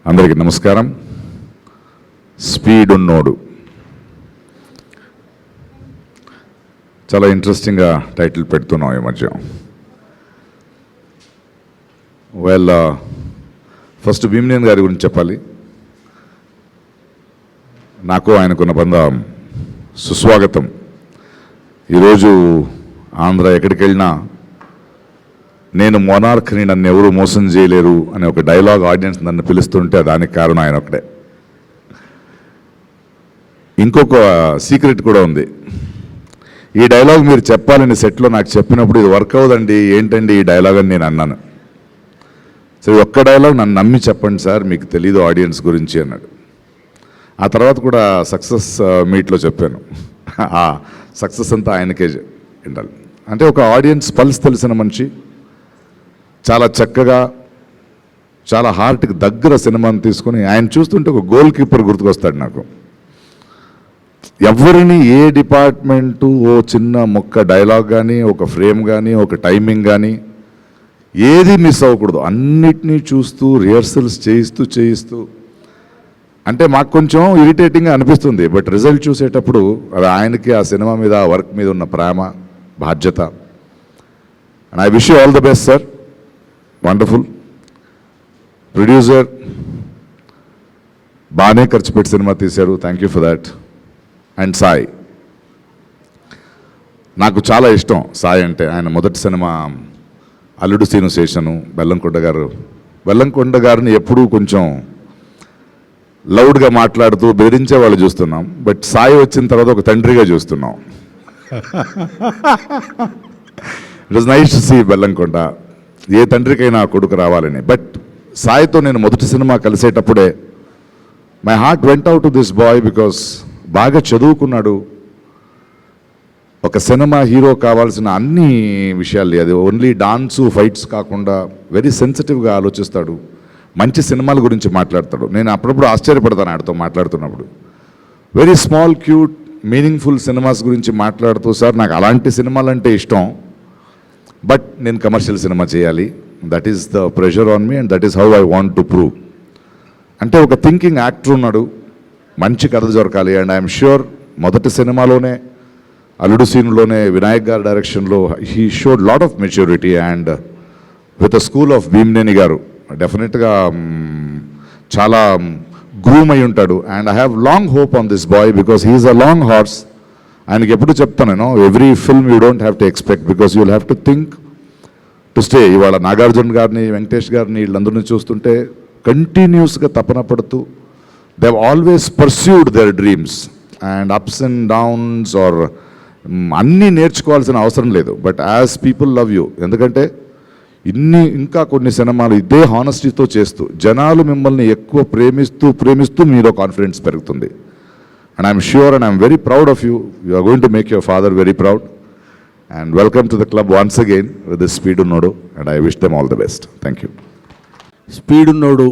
అందరికీ నమస్కారం. స్పీడ్ ఉన్నోడు చాలా ఇంట్రెస్టింగ్గా టైటిల్ పెడుతున్నాం ఈ మధ్య. ఫస్ట్ భీమనేని గారి గురించి చెప్పాలి. నాకు ఆయనకున్న బంధం సుస్వాగతం. ఈరోజు ఆంధ్ర ఎక్కడికి వెళ్ళినా నేను మొనార్క్ని నన్ను ఎవరు మోసం చేయలేరు అనే ఒక డైలాగ్ ఆడియన్స్ నన్ను పిలుస్తుంటే దానికి కారణం ఆయన ఒకటే. ఇంకొక సీక్రెట్ కూడా ఉంది. ఈ డైలాగ్ మీరు చెప్పాలని సెట్లో నాకు చెప్పినప్పుడు ఇది వర్క్ అవ్వదండి, ఏంటండి ఈ డైలాగ్ అని నేను అన్నాను. సరే ఒక్క డైలాగ్ నన్ను నమ్మి చెప్పండి సార్, మీకు తెలీదు ఆడియన్స్ గురించి అన్నాడు. ఆ తర్వాత కూడా సక్సెస్ మీట్లో చెప్పాను. ఆ సక్సెస్ అంతా ఆయనకే ఉండాలి. అంటే ఒక ఆడియన్స్ పల్స్ తెలిసిన మనిషి, చాలా చక్కగా చాలా హార్ట్కి దగ్గర సినిమాని తీసుకొని ఆయన చూస్తుంటే ఒక గోల్ కీపర్ గుర్తుకొస్తాడు నాకు. ఎవరిని ఏ డిపార్ట్మెంటు ఓ చిన్న మొక్క డైలాగ్ కానీ ఒక ఫ్రేమ్ కానీ ఒక టైమింగ్ కానీ ఏది మిస్ అవ్వకూడదు. అన్నిటినీ చూస్తూ రిహర్సల్స్ చేయిస్తూ అంటే మాకు కొంచెం ఇరిటేటింగ్గా అనిపిస్తుంది. బట్ రిజల్ట్ చూసేటప్పుడు అది ఆయనకి ఆ సినిమా మీద ఆ వర్క్ మీద ఉన్న ప్రేమ, బాధ్యత. And I wish you all the best sir. Wonderful producer, బాగానే ఖర్చు పెట్టి సినిమా తీశారు. Thank you for that. And Sai, నాకు చాలా ఇష్టం సాయి అంటే. ఆయన మొదటి సినిమా అల్లుడు సీను శేషను, బెల్లంకొండ గారిని ఎప్పుడూ కొంచెం లౌడ్గా మాట్లాడుతూ బెదిరించే వాళ్ళు చూస్తున్నాం. బట్ సాయి వచ్చిన తర్వాత ఒక తండ్రిగా చూస్తున్నాం. It was nice to see Bellamkonda. ఏ తండ్రికైనా కొడుకు రావాలని. బట్ సాయితో నేను మొదటి సినిమా కలిసేటప్పుడే my heart went out to this boy because బాగా చదువుకున్నాడు. ఒక సినిమా హీరో కావాల్సిన అన్ని విషయాలు, అది ఓన్లీ డాన్సు ఫైట్స్ కాకుండా వెరీ సెన్సిటివ్గా ఆలోచిస్తాడు. మంచి సినిమాల గురించి మాట్లాడతాడు. నేను అప్పుడప్పుడు ఆశ్చర్యపడతాను ఆయనతో మాట్లాడుతున్నప్పుడు. Very small cute meaningful cinemas గురించి మాట్లాడుతూ, సార్ నాకు అలాంటి సినిమాలంటే ఇష్టం, బట్ నేను కమర్షియల్ సినిమా చేయాలి. That is the pressure on me and that is how I want to prove. అంటే ఒక థింకింగ్ యాక్టర్ ఉన్నాడు, మంచి కథ దొరకాలి. అండ్ ఐఎమ్ ష్యూర్ మొదటి సినిమాలోనే అల్లుడు సీన్లోనే వినాయక్ గారి డైరెక్షన్లో he showed lot of maturity and with a school of Bhimaneni garu డెఫినెట్గా చాలా గ్రూమ్ అయి ఉంటాడు. And I have long hope on this boy because he's a long horse. ఆయనకి ఎప్పుడు చెప్తాను నేను, every film you don't have to expect because you will have to think to stay. ఇవాళ నాగార్జున గారిని, వెంకటేష్ గారిని, వీళ్ళందరినీ చూస్తుంటే కంటిన్యూస్గా తపన పడుతూ they have always pursued their dreams and ups and downs are అన్నీ నేర్చుకోవాల్సిన అవసరం లేదు. But as people love you, ఎందుకంటే ఇంకా కొన్ని సినిమాలు ఇదే హానెస్టీతో చేస్తూ జనాలు మిమ్మల్ని ఎక్కువ ప్రేమిస్తూ మీలో కాన్ఫిడెన్స్ పెరుగుతుంది. And I'm sure and I'm very proud of you. You are going to make your father very proud. And welcome to the club once again with this Speed Unnodu. And I wish them all the best. Thank you. Speed Unnodu.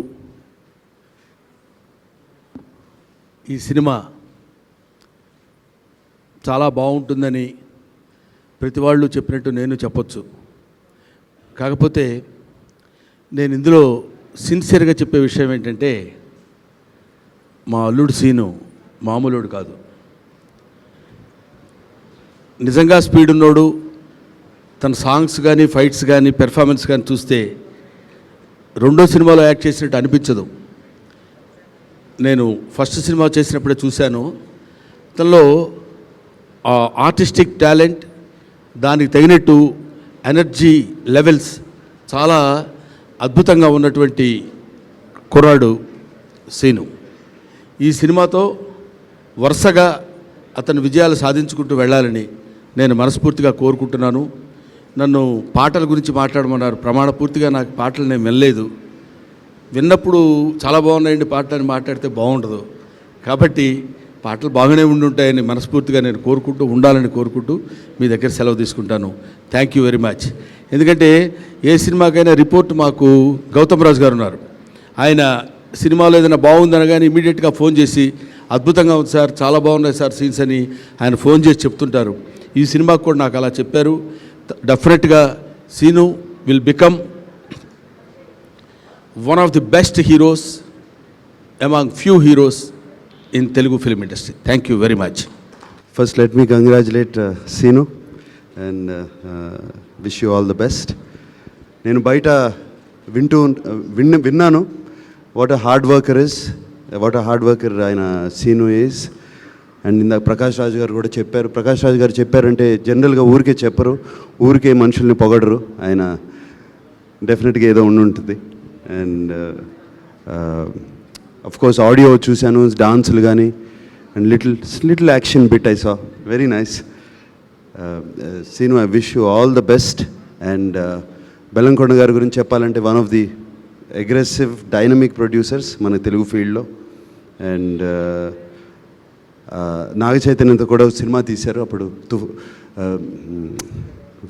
ఈ cinema చాలా బాగుంటుందని ప్రతి వాళ్ళు చెప్పినట్టు నేను చెప్పొచ్చు. కాకపోతే నేను ఇందులో సిన్సియర్గా చెప్పే విషయం ఏంటంటే, మా అల్లుడు సీను మామూలుడు కాదు. నిజంగా స్పీడ్ ఉన్నోడు తన సాంగ్స్ కానీ ఫైట్స్ కానీ పెర్ఫార్మెన్స్ కానీ చూస్తే రెండో సినిమాలో యాక్ట్ చేసినట్టు అనిపించదు. నేను ఫస్ట్ సినిమా చేసినప్పుడే చూశాను. తనలో ఆర్టిస్టిక్ టాలెంట్, దానికి తగినట్టు ఎనర్జీ లెవెల్స్ చాలా అద్భుతంగా ఉన్నటువంటి కుర్రాడు సీను. ఈ సినిమాతో వరుసగా అతను విజయాలు సాధించుకుంటూ వెళ్ళాలని నేను మనస్ఫూర్తిగా కోరుకుంటున్నాను. నన్ను పాటల గురించి మాట్లాడమన్నారు. ప్రమాణపూర్తిగా నాకు పాటలు నేను వినలేదు. విన్నప్పుడు చాలా బాగున్నాయండి పాటలు అని మాట్లాడితే బాగుండదు. కాబట్టి పాటలు బాగానే ఉండుంటాయని మనస్ఫూర్తిగా నేను ఉండాలని కోరుకుంటూ మీ దగ్గర సెలవు తీసుకుంటాను. Thank you very much. ఎందుకంటే ఏ సినిమాకైనా రిపోర్ట్ మాకు గౌతమ్ రాజు గారు ఉన్నారు. ఆయన సినిమాలో ఏదైనా బాగుందనగానే ఇమీడియట్గా ఫోన్ చేసి అద్భుతంగా ఉంది సార్, చాలా బాగున్నాయి సార్ సీన్స్ అని ఆయన ఫోన్ చేసి చెప్తుంటారు. ఈ సినిమాకు కూడా నాకు అలా చెప్పారు. డెఫినెట్గా Seenu will become one of the best heroes among few heroes in Telugu film industry. Thank you very much. First, let me congratulate Seenu and wish you all the best. నేను బయట విన్నాను వాట్ అ హార్డ్ వర్కర్ ఆయన scene is. And ఇందాక ప్రకాష్ రాజ్ గారు కూడా చెప్పారు. ప్రకాష్ రాజ్ గారు చెప్పారంటే జనరల్గా ఊరికే చెప్పరు, ఊరికే మనుషుల్ని పొగడరు. ఆయన డెఫినెట్గా ఏదో ఉంటుంది. అండ్ అఫ్ కోర్స్ ఆడియో చూశాను, డాన్సులు కానీ and little action bit I saw, very nice. Seenu, I wish you all the best. And Bellamkonda గారి గురించి చెప్పాలంటే one of the aggressive dynamic producers మన తెలుగు ఫీల్డ్లో. అండ్ నాగ చైతన్యంతో కూడా సినిమా తీశారు అప్పుడు.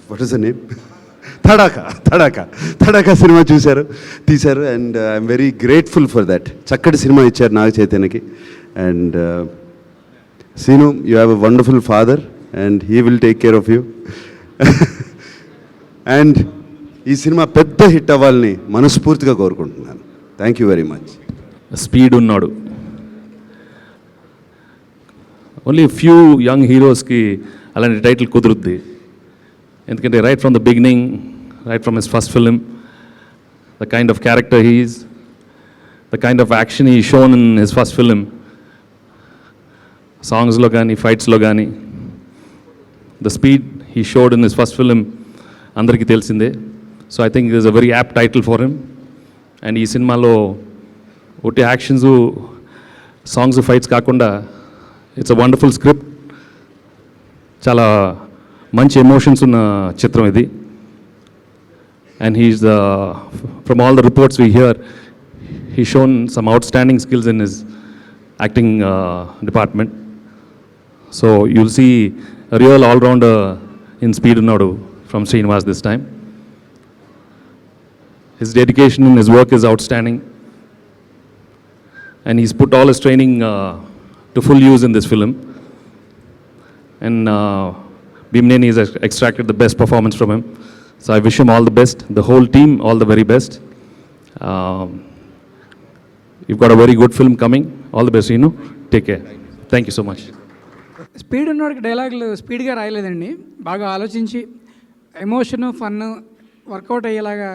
What is the name? Tadakha సినిమా తీశారు. And I'm very grateful for that. చక్కటి సినిమా ఇచ్చారు నాగ చైతన్యకి. And Seenu, you have a wonderful father and he will take care of you. And ఈ సినిమా పెద్ద హిట్ అవ్వాలని మనస్ఫూర్తిగా కోరుకుంటున్నాను. Thank you very much. Speed ఉన్నాడు. ఓన్లీ ఫ్యూ యంగ్ హీరోస్కి అలాంటి టైటిల్ కుదురుద్ది. ఎందుకంటే right from the beginning, right from his first film, the kind of character he's, the kind of action he shown in his first film, సాంగ్స్లో కానీ ఫైట్స్లో కానీ, the speed he showed in his first film అందరికీ తెలిసిందే. So I think it is a very apt title for him. And ఈ సినిమాలో ఒట్టి actions, songs, fights కాకుండా ఇట్స్ అ వండర్ఫుల్ స్క్రిప్ట్. చాలా మంచి ఎమోషన్స్ ఉన్న చిత్రం ఇది. And he's from all the reports we hear, he shown some outstanding skills in his acting department. So you'll see real allrounder in speed ఉన్నాడు from Srinivas this time. His dedication in his work is outstanding, and he's put all his training to full use in this film. And Bhimneni has extracted the best performance from him. So I wish him all the best, the whole team all the very best. You've got a very good film coming. All the best, you know. Take care. Thank you so much. Speed ఉన్నవాడికి డైలాగులు స్పీడ్గా రాయలేదండి. బాగా ఆలోచించి emotion, fun work out అయ్యేలాగా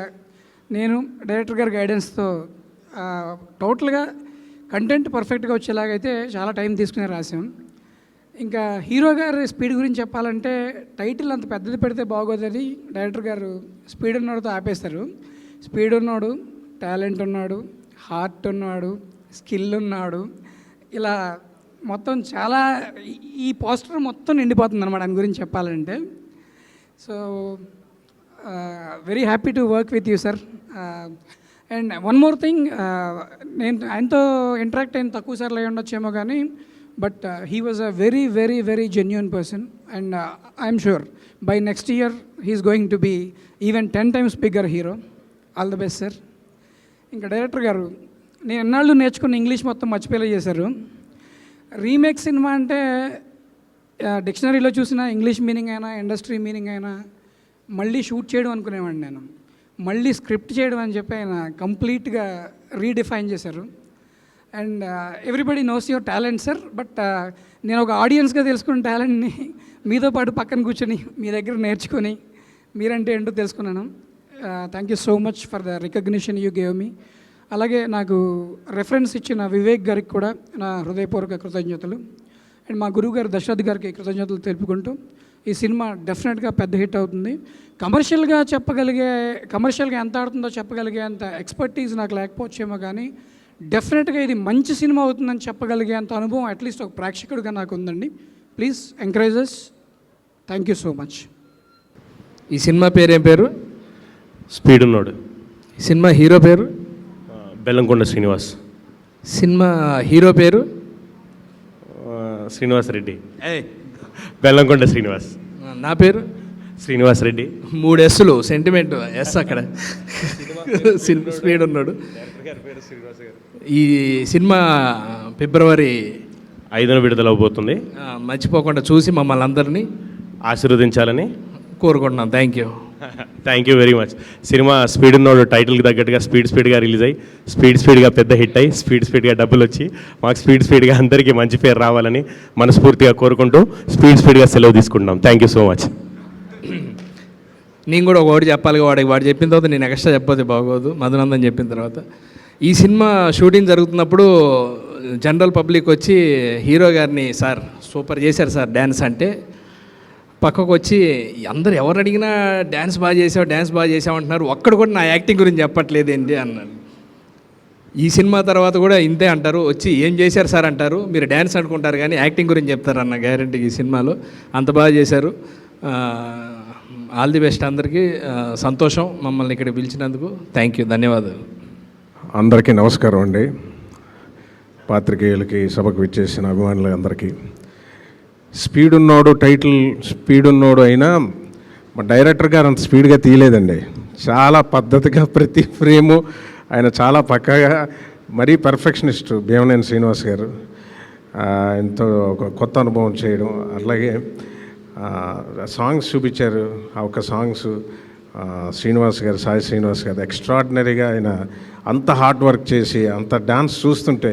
నేను director గారి గైడెన్స్తో టోటల్గా content పర్ఫెక్ట్గా వచ్చేలాగైతే చాలా టైం తీసుకుని రాసాం. ఇంకా హీరో గారి స్పీడ్ గురించి చెప్పాలంటే టైటిల్ అంత పెద్దది పెడితే బాగోదని డైరెక్టర్ గారు స్పీడ్ ఉన్నవాడితో ఆపేస్తారు. స్పీడ్ ఉన్నాడు, టాలెంట్ ఉన్నాడు, హార్ట్ ఉన్నాడు, స్కిల్ ఉన్నాడు, ఇలా మొత్తం చాలా ఈ పోస్టర్ మొత్తం నిండిపోతుంది అనమాట ఆయన గురించి చెప్పాలంటే. So very happy to work with you sir. And one more thing, నేను ఆయనతో ఇంటరాక్ట్ అయిన తక్కువ సార్లు అయి ఉండొచ్చేమో కానీ but he was a very very very genuine person. And I'm sure by next year he's going to be even 10 times bigger hero. All the best sir. ఇంకా director garu, నేను ఎన్నాళ్ళు నేర్చుకున్న ఇంగ్లీష్ మొత్తం మర్చిపోయేలా చేశారు. రీమేక్ సినిమా అంటే డిక్షనరీలో చూసిన English meaning అయినా industry meaning అయినా మళ్ళీ షూట్ చేయడం అనుకునేవాడిని నేను. మళ్ళీ స్క్రిప్ట్ చేయడం అని చెప్పి ఆయన కంప్లీట్గా రీడిఫైన్ చేశారు. And everybody knows your talent sir. But నేను ఒక ఆడియన్స్గా తెలుసుకున్న టాలెంట్ని మీతో పాటు పక్కన కూర్చొని మీ దగ్గర నేర్చుకొని మీరంటే ఏంటో తెలుసుకున్నాను. Thank you so much for the recognition you gave me. అలాగే నాకు రెఫరెన్స్ ఇచ్చిన వివేక్ గారికి కూడా నా హృదయపూర్వక కృతజ్ఞతలు. అండ్ మా గురువు గారు దశరథ్ గారికి కృతజ్ఞతలు తెలుపుకుంటూ ఈ సినిమా డెఫినెట్గా పెద్ద హిట్ అవుతుంది. కమర్షియల్గా ఎంత ఆడుతుందో చెప్పగలిగే అంత ఎక్స్పర్టీస్ నాకు లేకపోవచ్చేమో కానీ డెఫినెట్గా ఇది మంచి సినిమా అవుతుందని చెప్పగలిగే అంత అనుభవం అట్లీస్ట్ ఒక ప్రేక్షకుడిగా నాకు ఉందండి. Please encourages. Thank you so much. ఈ సినిమా పేరేం పేరు? స్పీడ్ ఉన్నాడు. ఈ సినిమా హీరో పేరు? బెల్లంకొండ శ్రీనివాస్. సినిమా హీరో పేరు? శ్రీనివాస్ రెడ్డి. బెల్లంకొండ శ్రీనివాస్. నా పేరు శ్రీనివాస్ రెడ్డి. 3 Sలు సెంటిమెంట్ ఎస్ అక్కడ. స్పీడ్ ఉన్నాడు. ఈ సినిమా ఫిబ్రవరి 5న విడుదలవబోతుంది. మర్చిపోకుండా చూసి మమ్మల్ని అందరినీ ఆశీర్వదించాలని కోరుకుంటున్నాం. Thank you. Thank you very much. Cinema speed ఉన్నోడు టైటిల్కి తగ్గట్టుగా స్పీడ్గా రిలీజ్ అయ్యి స్పీడ్గా పెద్ద హిట్ అయ్యి స్పీడ్గా డబ్బులు వచ్చి మాకు స్పీడ్గా అందరికీ మంచి పేరు రావాలని మనస్ఫూర్తిగా కోరుకుంటూ స్పీడ్గా సెలవు తీసుకుంటున్నాం. Thank you so much. నేను కూడా ఒకటి చెప్పాలి, వాడు చెప్పిన తర్వాత నేను ఎక్స్ట్రా చెప్పకపోతే బాగోదు. మధునందన్ చెప్పిన తర్వాత ఈ సినిమా షూటింగ్ జరుగుతున్నప్పుడు జనరల్ పబ్లిక్ వచ్చి హీరో గారిని సార్ సూపర్ చేశారు సార్ డ్యాన్స్ అంటే, పక్కకు వచ్చి అందరు ఎవరు అడిగినా డ్యాన్స్ బాగా చేసావు అంటున్నారు, ఒక్కడు కూడా నా యాక్టింగ్ గురించి చెప్పట్లేదేంటి అన్నాడు. ఈ సినిమా తర్వాత కూడా ఇంతే అంటారు, వచ్చి ఏం చేశారు సార్ అంటారు, మీరు డ్యాన్స్ అనుకుంటారు కానీ యాక్టింగ్ గురించి చెప్తారు అన్న గ్యారెంటీ. ఈ సినిమాలో అంత బాగా చేశారు. ఆల్ ది బెస్ట్ అందరికీ. సంతోషం మమ్మల్ని ఇక్కడ పిలిచినందుకు. థ్యాంక్ యూ, ధన్యవాదాలు. అందరికీ నమస్కారం అండి. పాత్రికేయులకి, సభకు విచ్చేసిన అభిమానులు అందరికీ. స్పీడ్ ఉన్నోడు టైటిల్ స్పీడ్ ఉన్నోడు అయినా మా డైరెక్టర్ గారు అంత స్పీడ్గా తీయలేదండి. చాలా పద్ధతిగా ప్రతి ఫ్రేము ఆయన చాలా పక్కాగా, మరీ పర్ఫెక్షనిస్ట్ భీమనేని శ్రీనివాస్ గారు. ఎంతో ఒక కొత్త అనుభవం చేయడం, అట్లాగే సాంగ్స్ చూపించారు. ఆ ఒక్క సాంగ్స్ శ్రీనివాస్ గారు, సాయి శ్రీనివాస్ గారు ఎక్స్ట్రాడినరీగా ఆయన అంత హార్డ్ వర్క్ చేసి అంత డాన్స్ చూస్తుంటే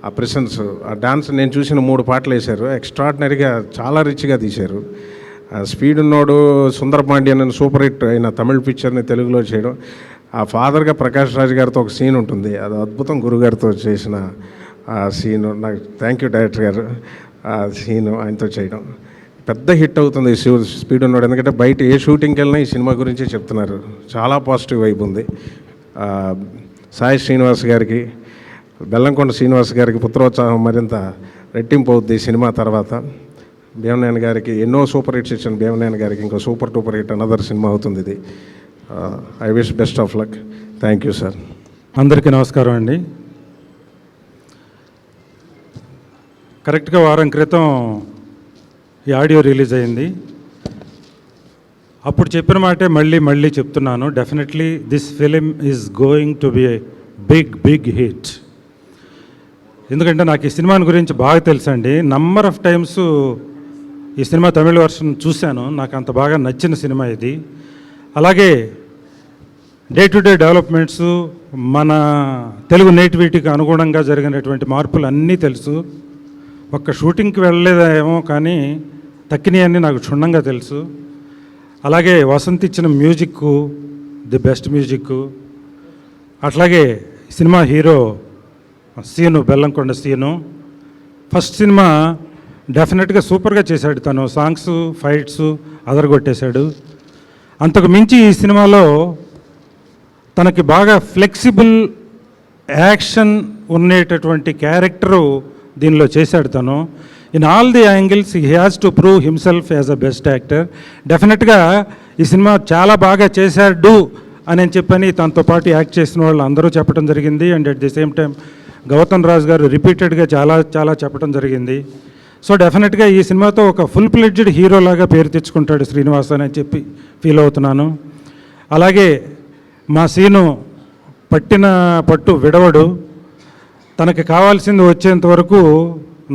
ఆ ప్రెసెన్స్, ఆ డాన్స్ నేను చూసిన 3 పాటలు వేశారు. ఎక్స్ట్రాడినరీగా చాలా రిచ్గా తీశారు. స్పీడ్ ఉన్నోడు సుందర పాండ్యన్ అని సూపర్ హిట్ అయిన తమిళ పిక్చర్ని తెలుగులో చేయడం. ఆ ఫాదర్గా ప్రకాష్ రాజ్ గారితో ఒక సీన్ ఉంటుంది, అది అద్భుతం. గురుగారితో చేసిన ఆ సీను నాకు థ్యాంక్ యూ డైరెక్టర్ గారు. ఆ సీను ఆయనతో చేయడం పెద్ద హిట్ అవుతుంది స్పీడ్ ఉన్నాడు. ఎందుకంటే బయట ఏ షూటింగ్కి వెళ్ళినా ఈ సినిమా గురించే చెప్తున్నారు. చాలా పాజిటివ్ వైబ్ ఉంది. సాయి శ్రీనివాస్ గారికి, బెల్లంకొండ శ్రీనివాస్ గారికి పుత్రోత్సాహం మరింత రెట్టింపు అవుద్ది ఈ సినిమా తర్వాత. భీమనేని గారికి ఎన్నో సూపర్ హిట్స్ ఇచ్చిన భీమనేని గారికి ఇంకో super duper hit another cinema అవుతుంది ఇది. I wish best of luck. Thank you sir. అందరికీ నమస్కారం అండి. కరెక్ట్గా వారం క్రితం ఈ ఆడియో రిలీజ్ అయింది. అప్పుడు చెప్పిన మాటే మళ్ళీ చెప్తున్నాను. Definitely this film is going to be a big hit. ఎందుకంటే నాకు ఈ సినిమాని గురించి బాగా తెలుసండి. నంబర్ ఆఫ్ టైమ్స్ ఈ సినిమా తమిళ వర్షన్ చూశాను. నాకు అంత బాగా నచ్చిన సినిమా ఇది. అలాగే డే టు డే డెవలప్మెంట్స్, మన తెలుగు నేటివిటీకి అనుగుణంగా జరిగినటువంటి మార్పులు అన్నీ తెలుసు. ఒక్క షూటింగ్కి వెళ్ళలేదేమో కానీ తక్కినవన్నీ నాకు క్షుణ్ణంగా తెలుసు. అలాగే వసంత్ ఇచ్చిన మ్యూజిక్ ది బెస్ట్ మ్యూజిక్. అట్లాగే సినిమా హీరో సీను, బెల్లంకొండ సీను ఫస్ట్ సినిమా డెఫినెట్గా సూపర్గా చేశాడు. తను సాంగ్స్, ఫైట్స్ అదరగొట్టేశాడు. అంతకు మించి ఈ సినిమాలో తనకి బాగా ఫ్లెక్సిబుల్ యాక్షన్ ఉండేటటువంటి క్యారెక్టరు దీనిలో చేశాడు తను. In all the angles he has to prove himself as a best actor. డెఫినెట్గా ఈ సినిమా చాలా బాగా చేశాడు అని చెప్పని తనతో పాటు యాక్ట్ చేసిన వాళ్ళు అందరూ చెప్పడం జరిగింది. And at the same time Gautham Raj garu రిపీటెడ్గా చాలా చెప్పడం జరిగింది. సో డెఫినెట్గా ఈ సినిమాతో ఒక ఫుల్ ప్లెడ్జ్డ్ హీరోలాగా పేరు తెచ్చుకుంటాడు శ్రీనివాస్ అని చెప్పి ఫీల్ అవుతున్నాను. అలాగే మా సీను పట్టిన పట్టు విడవడు. తనకి కావాల్సింది వచ్చేంత వరకు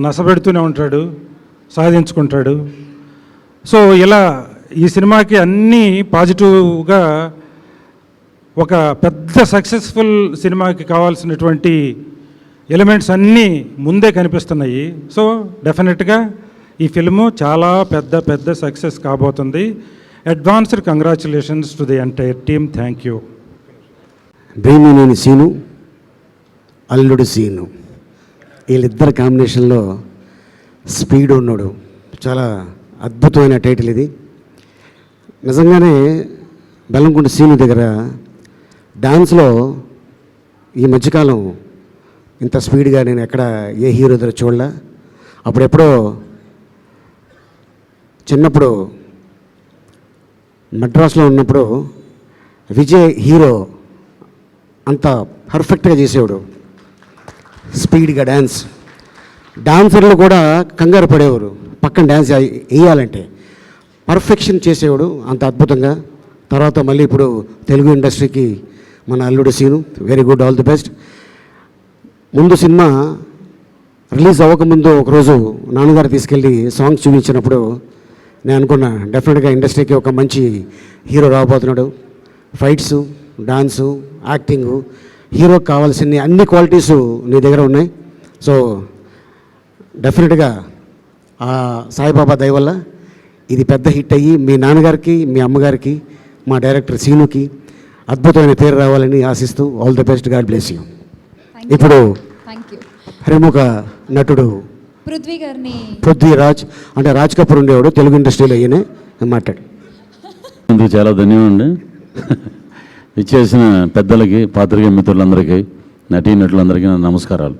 నసబెడుతూనే ఉంటాడు, సాధించుకుంటాడు. సో ఇలా ఈ సినిమాకి అన్నీ పాజిటివ్గా ఒక పెద్ద సక్సెస్ఫుల్ సినిమాకి కావాల్సినటువంటి ఎలిమెంట్స్ అన్నీ ముందే కనిపిస్తున్నాయి. సో డెఫినెట్గా ఈ ఫిల్ము చాలా పెద్ద సక్సెస్ కాబోతుంది. Advanced congratulations to the entire team. Thank you. Bhimaneni Seenu, Alludu Seenu, వీళ్ళిద్దరు కాంబినేషన్లో స్పీడ్ ఉన్నాడు. చాలా అద్భుతమైన టైటిల్ ఇది. నిజంగానే బెల్లంకొండ సీను దగ్గర డాన్స్లో ఈ మధ్యకాలం ఇంత స్పీడ్గా నేను ఎక్కడ ఏ హీరో దగ్గర చూడలే. అప్పుడెప్పుడో చిన్నప్పుడు మద్రాసులో ఉన్నప్పుడు విజయ్ హీరో అంత పర్ఫెక్ట్గా చేసేవాడు, స్పీడ్గా డాన్సర్లు కూడా కంగారు పడేవారు పక్కన డ్యాన్స్ వేయాలంటే. పర్ఫెక్షన్ చేసేవాడు అంత అద్భుతంగా. తర్వాత మళ్ళీ ఇప్పుడు తెలుగు ఇండస్ట్రీకి మన Alludu Seenu, very good, all the best. ముందు సినిమా రిలీజ్ అవ్వకముందు ఒకరోజు నాన్నగారు తీసుకెళ్ళి సాంగ్స్ చూపించినప్పుడు నేను అనుకున్నా డెఫినెట్గా ఇండస్ట్రీకి ఒక మంచి హీరో రాబోతున్నాడు. ఫైట్స్, డాన్సు, యాక్టింగు, హీరోకి కావాల్సిన అన్ని క్వాలిటీసు నీ దగ్గర ఉన్నాయి. సో డెఫినెట్గా ఆ సాయిబాబా దయ వల్ల ఇది పెద్ద హిట్ అయ్యి మీ నాన్నగారికి, మీ అమ్మగారికి, మా డైరెక్టర్ సీనుకి అద్భుతమైన పేరు రావాలని ఆశిస్తూ all the best, God bless you. ఇప్పుడు ప్రముఖ నటుడు పృథ్వీరాజ్, అంటే రాజ్ కపూర్ ఉండేవాడు తెలుగు ఇండస్ట్రీలో, ఈయనే మాట్లాడు. అందుకు చాలా ధన్యవాదండి. ఇచ్చేసిన పెద్దలకి, పాత్రికేయ మిత్రులందరికీ, నటీనటులందరికీ నా నమస్కారాలు.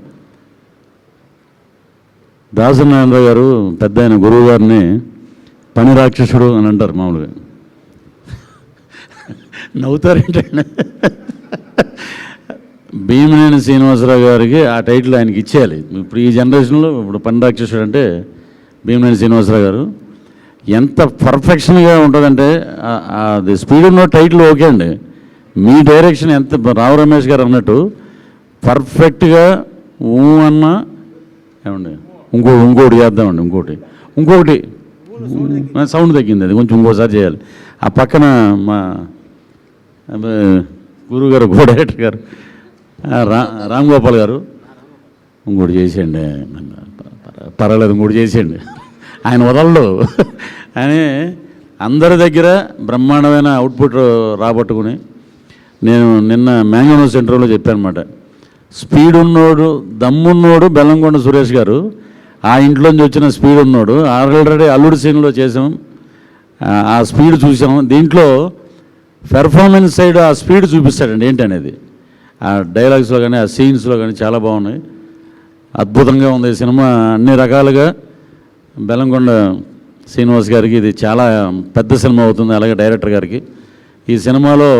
దాసనారాయణ గారు పెద్ద ఆయన గురువు గారిని పని రాక్షసుడు అని అంటారు మామూలుగా. నవ్వుతారేంటండి? భీమనేని శ్రీనివాసరావు గారికి ఆ టైటిల్ ఆయనకి ఇచ్చేయాలి. ఇప్పుడు ఈ జనరేషన్లో ఇప్పుడు పని రాక్షసుడు అంటే భీమనేని శ్రీనివాసరావు గారు. ఎంత పర్ఫెక్షన్గా ఉంటుందంటే అది స్పీడ్ ఉన్న టైటిల్ ఓకే అండి, మీ డైరెక్షన్ ఎంత రావు రమేష్ గారు అన్నట్టు పర్ఫెక్ట్గా అన్నా ఏమండి ఇంకోటి చేద్దామండి. ఇంకొకటి సౌండ్ తగ్గింది, అది కొంచెం ఇంకోసారి చేయాలి. ఆ పక్కన మా గురువు గారు, కో డైరెక్టర్ గారు రామ్ గోపాల్ గారు ఇంకోటి చేసేయండి, పర్వాలేదు ఇంకోటి చేసేయండి, ఆయన వదలడు. ఆయన అందరి దగ్గర బ్రహ్మాండమైన అవుట్పుట్ రాబట్టుకుని, నేను నిన్న మ్యాంగనో సెంటర్లో చెప్పానమాట, స్పీడ్ ఉన్నోడు, దమ్మున్నోడు బెల్లంకొండ సురేష్ గారు, ఆ ఇంట్లోంచి వచ్చిన స్పీడ్ ఉన్నోడు. ఆల్రెడీ అల్లుడు సీన్లో చేసాం, ఆ స్పీడ్ చూసాం. దీంట్లో పెర్ఫార్మెన్స్ సైడ్ ఆ స్పీడ్ చూపిస్తాడండి ఏంటనేది. ఆ డైలాగ్స్లో కానీ, ఆ సీన్స్లో కానీ చాలా బాగున్నాయి, అద్భుతంగా ఉంది సినిమా. అన్ని రకాలుగా బెల్లంకొండ శ్రీనివాస్ గారికి ఇది చాలా పెద్ద సినిమా అవుతుంది, అలాగే డైరెక్టర్ గారికి. ఈ సినిమాలో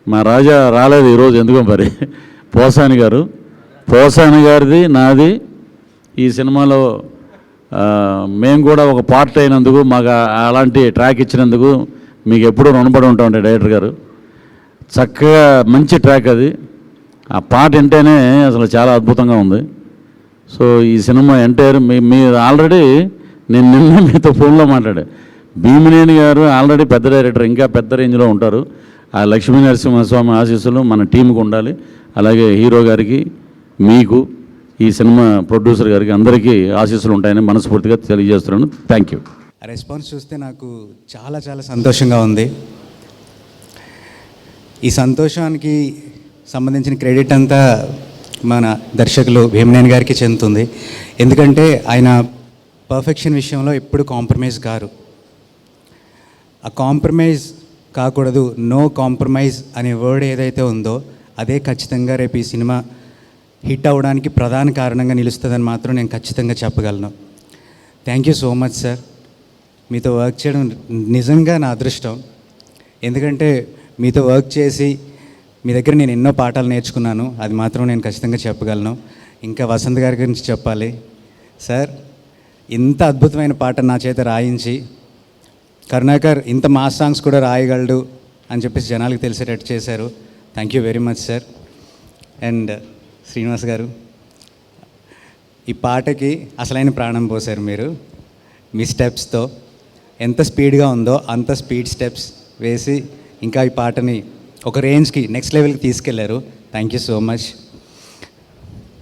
మా రాజా రాలేదు ఈరోజు, ఎందుకో మరి, పోసాని గారు, పోసాని గారిది నాది ఈ సినిమాలో మేము కూడా ఒక పార్ట్ అయినందుకు, మాకు అలాంటి ట్రాక్ ఇచ్చినందుకు మీకు ఎప్పుడూ రుణపడి ఉంటామండి డైరెక్టర్ గారు. చక్కగా మంచి ట్రాక్ అది, ఆ పాట వింటేనే అసలు చాలా అద్భుతంగా ఉంది. సో ఈ సినిమా ఎంటైర్ మీ ఆల్రెడీ నేను నిన్న మీతో ఫోన్లో మాట్లాడా, భీమనేని గారు ఆల్రెడీ పెద్ద డైరెక్టర్, ఇంకా పెద్ద రేంజ్లో ఉంటారు. ఆ లక్ష్మీ నరసింహస్వామి ఆశీస్సులు మన టీంకి ఉండాలి, అలాగే హీరో గారికి, మీకు, ఈ సినిమా ప్రొడ్యూసర్ గారికి అందరికీ ఆశీస్సులు ఉంటాయని మనస్ఫూర్తిగా తెలియజేస్తున్నాను. Thank you. రెస్పాన్స్ చూస్తే నాకు చాలా చాలా సంతోషంగా ఉంది. ఈ సంతోషానికి సంబంధించిన క్రెడిట్ అంతా మన దర్శకులు భీమనేని గారికి చెందుతుంది. ఎందుకంటే ఆయన పర్ఫెక్షన్ విషయంలో ఎప్పుడు కాంప్రమైజ్ కారు. ఆ కాంప్రమైజ్ కాకూడదు, నో కాంప్రమైజ్ అనే వర్డ్ ఏదైతే ఉందో అదే ఖచ్చితంగా రేపు ఈ సినిమా హిట్ అవ్వడానికి ప్రధాన కారణంగా నిలుస్తుందని మాత్రం నేను ఖచ్చితంగా చెప్పగలను. Thank you so much sir. మీతో వర్క్ చేయడం నిజంగా నా అదృష్టం. ఎందుకంటే మీతో వర్క్ చేసి మీ దగ్గర నేను ఎన్నో పాఠాలు నేర్చుకున్నాను, అది మాత్రం నేను ఖచ్చితంగా చెప్పగలను. ఇంకా వసంత్ గారి గురించి చెప్పాలి సార్. ఇంత అద్భుతమైన పాట నా చేత రాయించి, కరుణాకర్ ఇంత మాస్ సాంగ్స్ కూడా రాయగలడు అని చెప్పేసి జనాలకు తెలిసేటట్టు చేశారు. Thank you very much sir. And Srinivas గారు, ఈ పాటకి అసలైన ప్రాణం పోసారు మీరు. మీ స్టెప్స్తో ఎంత స్పీడ్గా ఉందో అంత స్పీడ్ స్టెప్స్ వేసి ఇంకా ఈ పాటని ఒక రేంజ్కి, నెక్స్ట్ లెవెల్కి తీసుకెళ్లారు. Thank you so much.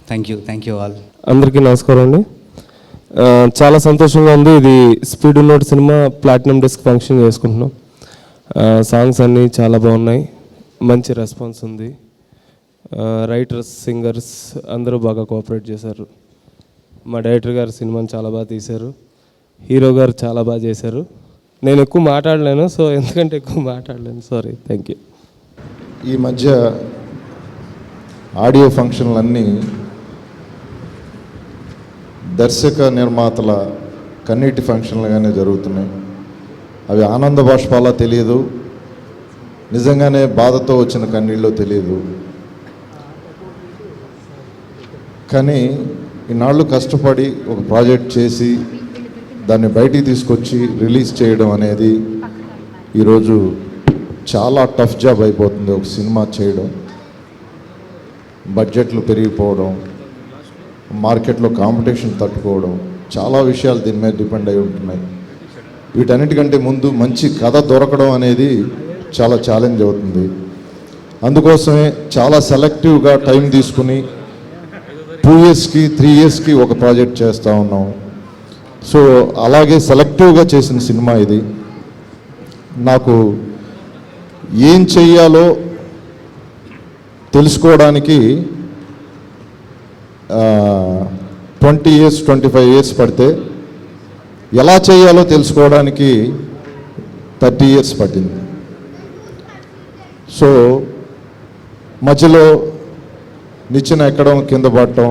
Thank you all. అందరికీ నమస్కారం అండి. చాలా సంతోషంగా ఉంది. ఇది స్పీడ్ ఉన్నోట్ సినిమా ప్లాటినం డిస్క్ ఫంక్షన్ చేసుకుంటున్నాం. సాంగ్స్ అన్నీ చాలా బాగున్నాయి, మంచి రెస్పాన్స్ ఉంది. రైటర్స్, సింగర్స్ అందరూ బాగా కోఆపరేట్ చేశారు. మా డైరెక్టర్ గారు సినిమాని చాలా బాగా తీశారు, హీరో గారు చాలా బాగా చేశారు. నేను ఎక్కువ మాట్లాడలేను, సో ఎందుకంటే ఎక్కువ మాట్లాడలేను, సారీ. Thank you. ఈ మధ్య ఆడియో ఫంక్షన్లన్నీ దర్శక నిర్మాతల కన్నీటి ఫంక్షన్లుగానే జరుగుతున్నాయి. అవి ఆనంద బాష్పాలా తెలియదు, నిజంగానే బాధతో వచ్చిన కన్నీళ్ళు తెలియదు. కానీ ఈనాళ్ళు కష్టపడి ఒక ప్రాజెక్ట్ చేసి దాన్ని బయటికి తీసుకొచ్చి రిలీజ్ చేయడం అనేది ఈరోజు చాలా టఫ్ జాబ్ అయిపోతుంది. ఒక సినిమా చేయడం, బడ్జెట్లు పెరిగిపోవడం, మార్కెట్లో కాంపిటీషన్ తట్టుకోవడం, చాలా విషయాలు దీని మీద డిపెండ్ అయి ఉంటున్నాయి. వీటన్నిటికంటే ముందు మంచి కథ దొరకడం అనేది చాలా ఛాలెంజ్ అవుతుంది. అందుకోసమే చాలా సెలెక్టివ్గా టైం తీసుకుని 2 ఇయర్స్కి 3 ఇయర్స్కి ఒక ప్రాజెక్ట్ చేస్తూ ఉన్నాం. సో అలాగే సెలెక్టివ్గా చేసిన సినిమా ఇది. నాకు ఏం చెయ్యాలో తెలుసుకోవడానికి 20 ఇయర్స్ 25 ఇయర్స్ పడితే ఎలా చేయాలో తెలుసుకోవడానికి 30 ఇయర్స్ పట్టింది. సో మధ్యలో నిచ్చెన ఎక్కడం, కింద పడటం,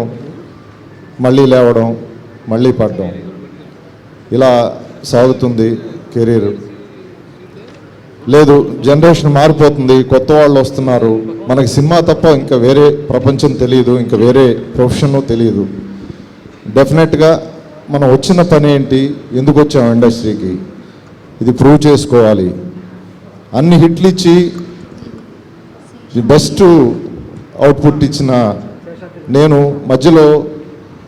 మళ్ళీ లేవడం, మళ్ళీ పడడం, ఇలా సాగుతుంది కెరీర్. లేదు, జనరేషన్ మారిపోతుంది, కొత్త వాళ్ళు వస్తున్నారు, మనకి సినిమా తప్ప ఇంకా వేరే ప్రపంచం తెలియదు, ఇంకా వేరే ప్రొఫెషను తెలియదు. డెఫినెట్గా మనం వచ్చిన పని ఏంటి, ఎందుకు వచ్చాం ఇండస్ట్రీకి, ఇది ప్రూవ్ చేసుకోవాలి. అన్ని హిట్లు ఇచ్చి బెస్ట్ అవుట్పుట్ ఇచ్చిన నేను మధ్యలో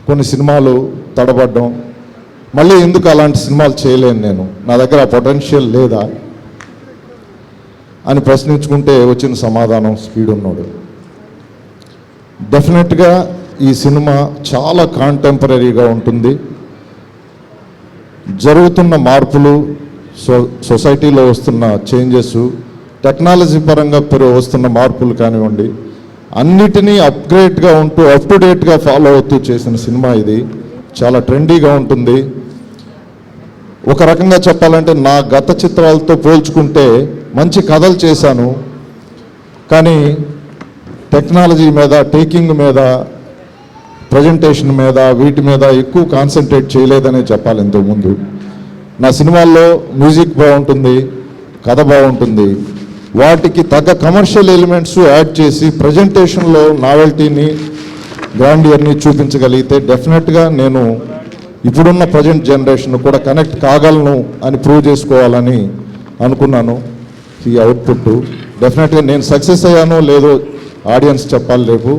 కొన్ని సినిమాలు తడబడ్డం, మళ్ళీ ఎందుకు అలాంటి సినిమాలు చేయలేను, నేను నా దగ్గర ఆ పొటెన్షియల్ లేదా అని ప్రశ్నించుకుంటే వచ్చిన సమాధానం స్పీడ్ ఉన్నోడు. డెఫినెట్గా ఈ సినిమా చాలా కాంటెంపరీగా ఉంటుంది. జరుగుతున్న మార్పులు, సొసైటీలో వస్తున్న చేంజెస్, టెక్నాలజీ పరంగా వస్తున్న మార్పులు కానివ్వండి, అన్నిటినీ అప్గ్రేడ్గా ఉంటూ అప్ టు డేట్గా ఫాలో అవుతూ చేసిన సినిమా ఇది. చాలా ట్రెండీగా ఉంటుంది. ఒక రకంగా చెప్పాలంటే నా గత చిత్రాలతో పోల్చుకుంటే మంచి కథలు చేశాను, కానీ టెక్నాలజీ మీద, టేకింగ్ మీద, ప్రజెంటేషన్ మీద, వీటి మీద ఎక్కువ కాన్సన్ట్రేట్ చేయలేదనే చెప్పాలి. ఇంతకుముందు నా సినిమాల్లో మ్యూజిక్ బాగుంటుంది, కథ బాగుంటుంది, వాటికి తగ్గ కమర్షియల్ ఎలిమెంట్స్ యాడ్ చేసి ప్రజెంటేషన్లో నావెల్టీని, గ్రాండియర్ని చూపించగలిగితే డెఫినెట్గా నేను ఇప్పుడున్న ప్రజెంట్ జనరేషన్ కూడా కనెక్ట్ కాగలను అని ప్రూవ్ చేసుకోవాలని అనుకున్నాను. ఈ అవుట్పుట్ డెఫినెట్గా నేను సక్సెస్ అయ్యానో లేదో ఆడియన్స్ చెప్పాలి రేపు.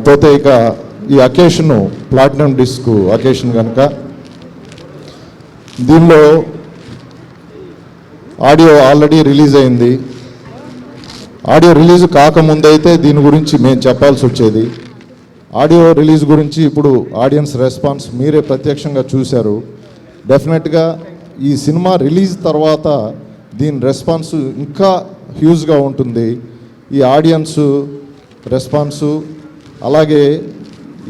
పోతే ఇక ఈ అకేషను ప్లాటినం డిస్క్ అకేషన్ కనుక దీనిలో ఆడియో ఆల్రెడీ రిలీజ్ అయింది. ఆడియో రిలీజ్ కాకముందైతే దీని గురించి మేము చెప్పాల్సి వచ్చేది. ఆడియో రిలీజ్ గురించి ఇప్పుడు ఆడియన్స్ రెస్పాన్స్ మీరే ప్రత్యక్షంగా చూశారు. డెఫినెట్గా ఈ సినిమా రిలీజ్ తర్వాత దీని రెస్పాన్స్ ఇంకా హ్యూజ్గా ఉంటుంది. ఈ ఆడియన్స్ రెస్పాన్సు, అలాగే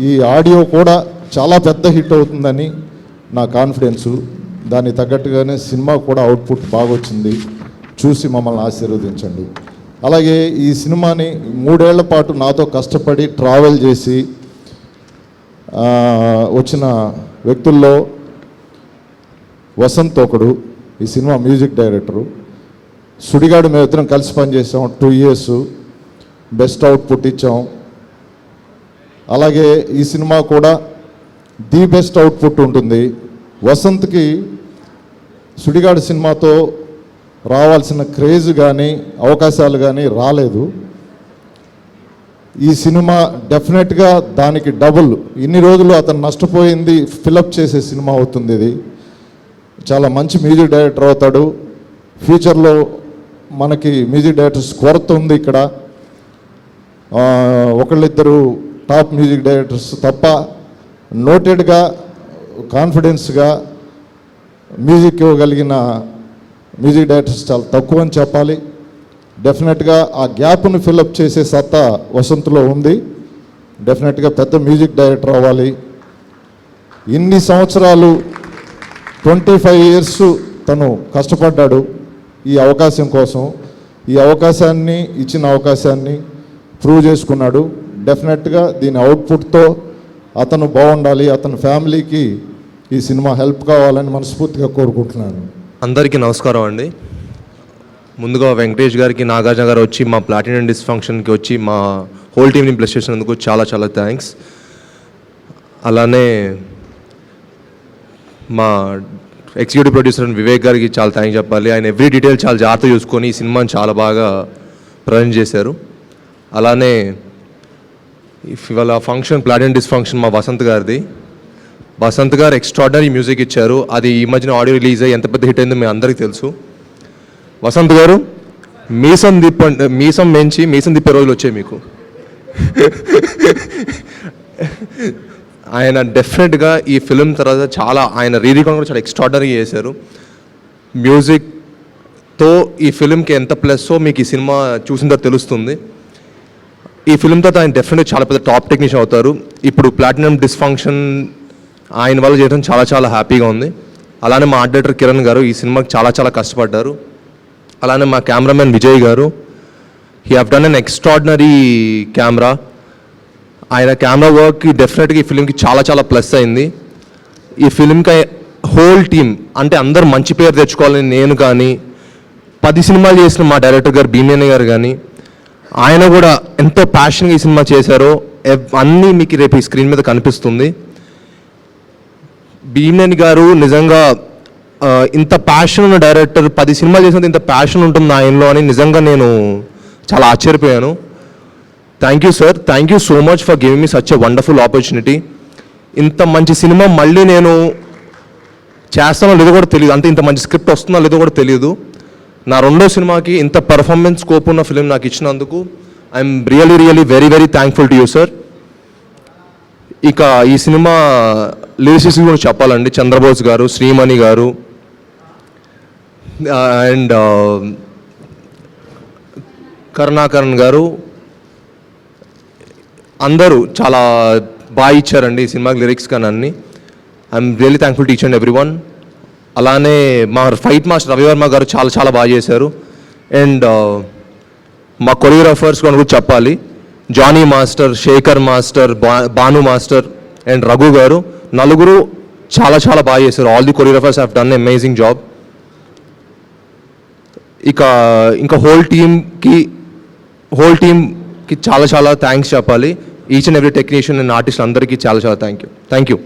ఈ ఆడియో కూడా చాలా పెద్ద హిట్ అవుతుందని నా కాన్ఫిడెన్సు. దానికి తగ్గట్టుగానే సినిమా కూడా అవుట్పుట్ బాగా వచ్చింది. చూసి మమ్మల్ని ఆశీర్వదించండి. అలాగే ఈ సినిమాని 3 ఏళ్ల పాటు నాతో కష్టపడి ట్రావెల్ చేసి వచ్చిన వ్యక్తుల్లో వసంత్ ఒకడు, ఈ సినిమా మ్యూజిక్ డైరెక్టరు. సుడిగాడు మేము ఇద్దరం కలిసి పనిచేసాం 2 ఇయర్స్, బెస్ట్ అవుట్పుట్ ఇచ్చాం. అలాగే ఈ సినిమా కూడా ది బెస్ట్ అవుట్పుట్ ఉంటుంది. వసంత్కి సుడిగాడు సినిమాతో రావాల్సిన క్రేజ్ కానీ అవకాశాలు కానీ రాలేదు. ఈ సినిమా డెఫినెట్గా దానికి డబుల్, ఇన్ని రోజులు అతను నష్టపోయింది ఫిలప్ చేసే సినిమా అవుతుంది. ఇది చాలా మంచి మ్యూజిక్ డైరెక్టర్ అవుతాడు. ఫ్యూచర్లో మనకి మ్యూజిక్ డైరెక్టర్స్ కొరత ఉంది ఇక్కడ. ఒకళ్ళిద్దరు టాప్ మ్యూజిక్ డైరెక్టర్స్ తప్ప నోటెడ్గా, కాన్ఫిడెన్స్గా మ్యూజిక్ ఇవ్వగలిగిన మ్యూజిక్ డైరెక్టర్స్ చాలా తక్కువ అని చెప్పాలి. డెఫినెట్గా ఆ గ్యాప్ను ఫిలప్ చేసే సత్తా వసంత్లో ఉంది. డెఫినెట్గా పెద్ద మ్యూజిక్ డైరెక్టర్ అవ్వాలి. ఇన్ని సంవత్సరాలు 25 ఇయర్స్ తను కష్టపడ్డాడు ఈ అవకాశం కోసం. ఈ అవకాశాన్ని, ఇచ్చిన అవకాశాన్ని ప్రూవ్ చేసుకున్నాడు. డెఫినెట్గా దీని అవుట్పుట్తో అతను బాగుండాలి, అతని ఫ్యామిలీకి ఈ సినిమా హెల్ప్ కావాలని మనస్ఫూర్తిగా కోరుకుంటున్నాను. అందరికీ నమస్కారం అండి. ముందుగా వెంకటేష్ గారికి, నాగార్జున గారు వచ్చి మా ప్లాటినం డిస్క్ ఫంక్షన్కి వచ్చి మా హోల్ టీమ్ని బ్లెస్ చేసినందుకు చాలా చాలా థ్యాంక్స్. అలానే మా ఎగ్జిక్యూటివ్ ప్రొడ్యూసర్ వివేక్ గారికి చాలా థ్యాంక్స్ చెప్పాలి. ఆయన ఎవ్రీ డీటెయిల్ చాలా జాగ్రత్త చూసుకొని ఈ సినిమాని చాలా బాగా ప్రజెంట్ చేశారు. అలానే ఇవాళ ఫంక్షన్ ప్లాటినం డిస్క్ ఫంక్షన్ మా వసంత్ గారిది. వసంత్ గారు ఎక్స్ట్రాడనరీ మ్యూజిక్ ఇచ్చారు. అది ఈ మధ్యన ఆడియో రిలీజ్ అయ్యి ఎంత పెద్ద హిట్ అయిందో మీ అందరికీ తెలుసు. వసంత్ గారు మీసం తిప్పే రోజులు వచ్చాయి మీకు. ఆయన డెఫినెట్గా ఈ ఫిలిం తర్వాత చాలా ఆయన రీరికార్డ్ కూడా చాలా ఎక్స్ట్రాడనరీ చేశారు. మ్యూజిక్తో ఈ ఫిలింకి ఎంత ప్లస్సో మీకు ఈ సినిమా చూసిన తర్వాత తెలుస్తుంది. ఈ ఫిలిం తర్వాత ఆయన డెఫినెట్గా చాలా పెద్ద టాప్ టెక్నీషియన్ అవుతారు. ఇప్పుడు ప్లాటినం డిస్ఫంక్షన్ ఆయన వల్ల చేయడం చాలా చాలా హ్యాపీగా ఉంది. అలానే మా ఆర్ట్ డైరెక్టర్ కిరణ్ గారు ఈ సినిమాకి చాలా చాలా కష్టపడ్డారు. అలానే మా కెమెరామెన్ విజయ్ గారు, he have done an extraordinary camera. ఆయన కెమెరా వర్క్కి డెఫినెట్గా ఈ ఫిలింకి చాలా చాలా ప్లస్ అయింది. ఈ ఫిలింకి హోల్ టీమ్ అంటే అందరూ మంచి పేరు తెచ్చుకోవాలని నేను కానీ 10 సినిమాలు చేసిన మా డైరెక్టర్ గారు భీమేని గారు కానీ ఆయన కూడా ఎంతో ప్యాషన్గా ఈ సినిమా చేశారో అన్నీ మీకు రేపు ఈ స్క్రీన్ మీద కనిపిస్తుంది. భీమేని గారు నిజంగా ఇంత ప్యాషన్ ఉన్న డైరెక్టర్ 10 సినిమాలు చేసినంత ఇంత ప్యాషన్ ఉంటుంది ఆయనలో అని నిజంగా నేను చాలా ఆశ్చర్యపోయాను. Thank you sir, thank you so much for giving me such a wonderful opportunity. ఇంత మంచి సినిమా మళ్ళీ నేను చేస్తానో లేదో కూడా తెలియదు, అంటే ఇంత మంచి స్క్రిప్ట్ వస్తుందో లేదో కూడా తెలియదు. నా రెండో సినిమాకి ఇంత పర్ఫార్మెన్స్ స్కోప్ ఉన్న ఫిలిం నాకు ఇచ్చినందుకు I'm really really very very thankful to you sir. ఇక ఈ సినిమా లిరిసిస్ట్ కూడా చెప్పాలండి, చంద్రబోస్ గారు, శ్రీమణి గారు అండ్ కరుణాకరణ్ గారు అందరూ చాలా బాగా ఇచ్చారండి ఈ సినిమాకి లిరిక్స్ కానీ అన్ని. I'm really thankful to each and every one. అలానే మా ఫైట్ మాస్టర్ రవివర్మ గారు చాలా చాలా బాగా చేశారు. అండ్ మా కొరియోగ్రాఫర్స్ కూడా చెప్పాలి, Johnny master, Shekhar master, Bhanu master and Raghu garu, నలుగురు చాలా చాలా బాగా చేశారు. All the choreographers have done amazing job. ఇంకా హోల్ టీమ్కి చాలా చాలా థ్యాంక్స్ చెప్పాలి. Each and every technician and artist అందరికీ చాలా చాలా థ్యాంక్ యూ.